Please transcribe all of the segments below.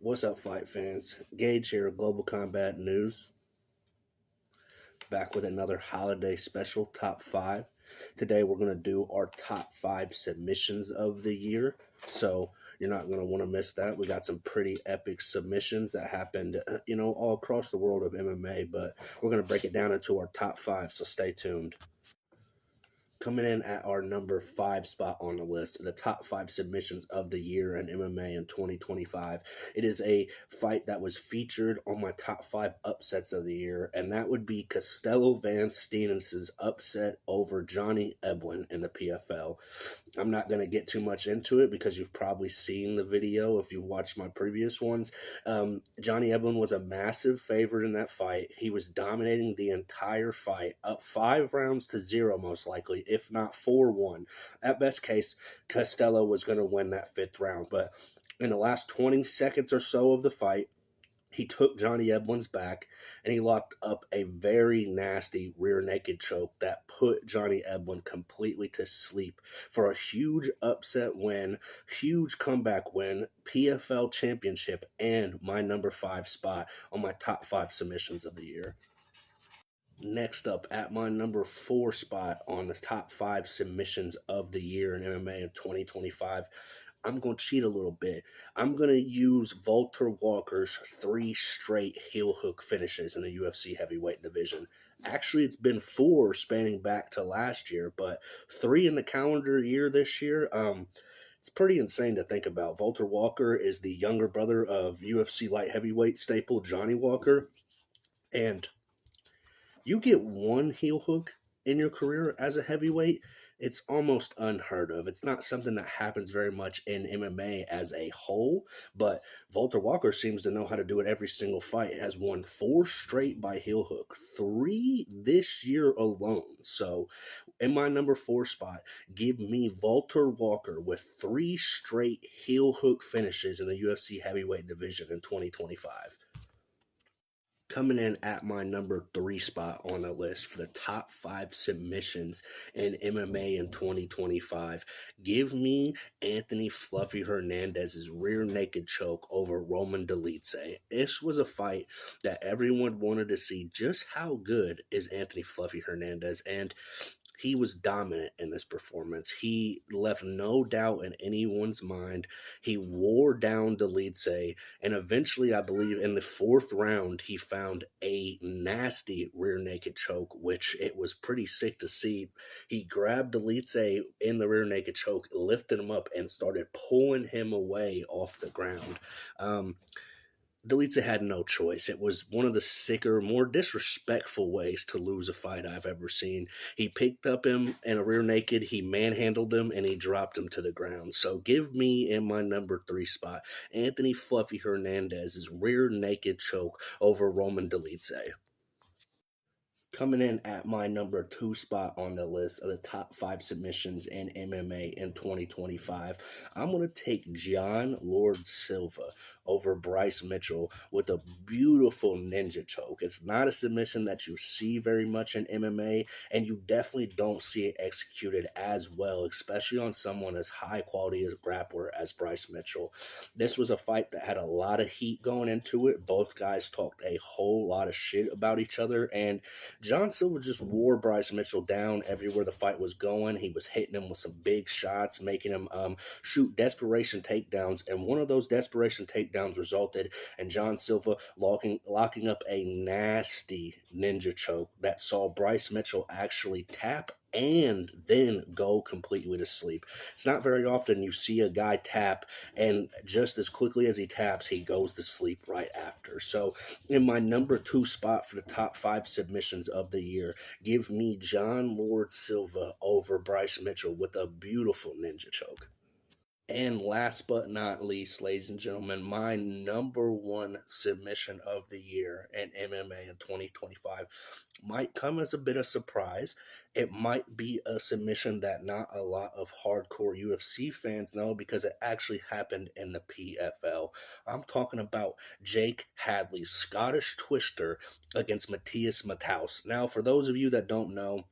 What's up, fight fans? Gage here, Global Combat News, back with another holiday special, top five. Today we're going to do our top five submissions of the year, so you're not going to want to miss that. We got some pretty epic submissions that happened, all across the world of MMA, but we're going to break it down into our top five, so stay tuned. Coming in at our number five spot on the list, the top five submissions of the year in MMA in 2025. It is a fight that was featured on my top five upsets of the year, and that would be Costello Van Steenens's upset over Johnny Eblen in the PFL. I'm not going to get too much into it because you've probably seen the video if you've watched my previous ones. Johnny Eblen was a massive favorite in that fight. He was dominating the entire fight, up 5-0 most likely, if not 4-1. At best case, Costello was going to win that fifth round, but in the last 20 seconds or so of the fight, he took Johnny Eblen's back and he locked up a very nasty rear naked choke that put Johnny Eblen completely to sleep for a huge upset win, huge comeback win, PFL championship, and my number five spot on my top five submissions of the year. Next up, at my number four spot on the top five submissions of the year in MMA in 2025, I'm going to cheat a little bit. I'm going to use Walter Walker's 3 straight heel hook finishes in the UFC heavyweight division. Actually, it's been 4 spanning back to last year, but 3 in the calendar year this year. It's pretty insane to think about. Walter Walker is the younger brother of UFC light heavyweight staple Johnny Walker, and you get one heel hook in your career as a heavyweight, it's almost unheard of. It's not something that happens very much in MMA as a whole, but Walter Walker seems to know how to do it every single fight. He has won 4 straight by heel hook, 3 this year alone. So in my number 4 spot, give me Walter Walker with 3 straight heel hook finishes in the UFC heavyweight division in 2025. Coming in at my number 3 spot on the list for the top 5 submissions in MMA in 2025, give me Anthony Fluffy Hernandez's rear naked choke over Roman Dolidze. This was a fight that everyone wanted to see just how good is Anthony Fluffy Hernandez, and he was dominant in this performance. He left no doubt in anyone's mind. He wore down Dolidze, and eventually, I believe, in the 4th round, he found a nasty rear naked choke, which it was pretty sick to see. He grabbed Dolidze in the rear naked choke, lifted him up, and started pulling him away off the ground. Dolidze had no choice. It was one of the sicker, more disrespectful ways to lose a fight I've ever seen. He picked up him in a rear naked, he manhandled him, and he dropped him to the ground. So give me in my number 3 spot, Anthony Fluffy Hernandez's rear naked choke over Roman Dolidze. Coming in at my number 2 spot on the list of the top 5 submissions in MMA in 2025, I'm going to take John Lord Silva over Bryce Mitchell with a beautiful ninja choke. It's not a submission that you see very much in MMA, and you definitely don't see it executed as well, especially on someone as high quality as grappler as Bryce Mitchell. This was a fight that had a lot of heat going into it. Both guys talked a whole lot of shit about each other, and John Silva just wore Bryce Mitchell down everywhere the fight was going. He was hitting him with some big shots, making him shoot desperation takedowns, and one of those desperation takedowns resulted in John Silva locking up a nasty ninja choke that saw Bryce Mitchell actually tap and then go completely to sleep. It's not very often you see a guy tap and just as quickly as he taps, he goes to sleep right after. So in my number 2 spot for the top 5 submissions of the year, give me John Lord Silva over Bryce Mitchell with a beautiful ninja choke. And last but not least, ladies and gentlemen, my number 1 submission of the year in MMA in 2025 might come as a bit of surprise. It might be a submission that not a lot of hardcore UFC fans know because it actually happened in the PFL. I'm talking about Jake Hadley's Scottish Twister against Matthias Matthaus. Now, for those of you that don't know,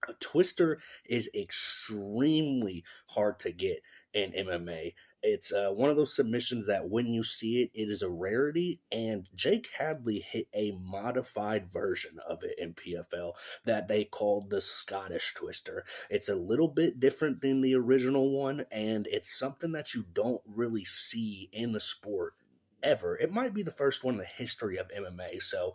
a twister is extremely hard to get in MMA. It's one of those submissions that when you see it, it is a rarity. And Jake Hadley hit a modified version of it in PFL that they called the Scottish Twister. It's a little bit different than the original one, and it's something that you don't really see in the sport ever. It might be the first one in the history of MMA. So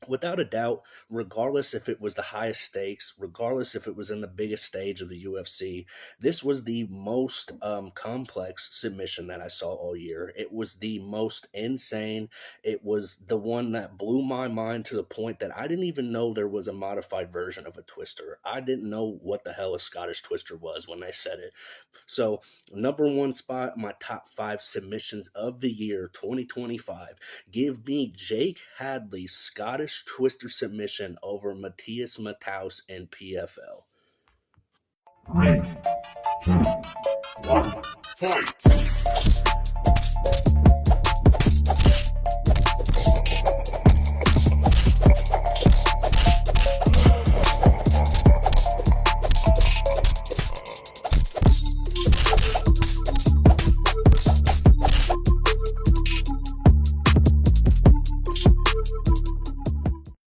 without a doubt, regardless if it was the highest stakes, regardless if it was in the biggest stage of the UFC, this was the most complex submission that I saw all year. It was the most insane. It was the one that blew my mind to the point that I didn't even know there was a modified version of a twister. I didn't know what the hell a Scottish twister was when they said it. So, number one spot, my top five submissions of the year 2025. Give me Jake Hadley's Scottish Twister submission over Matthias Matthaus in PFL. 3, 2, 1, fight!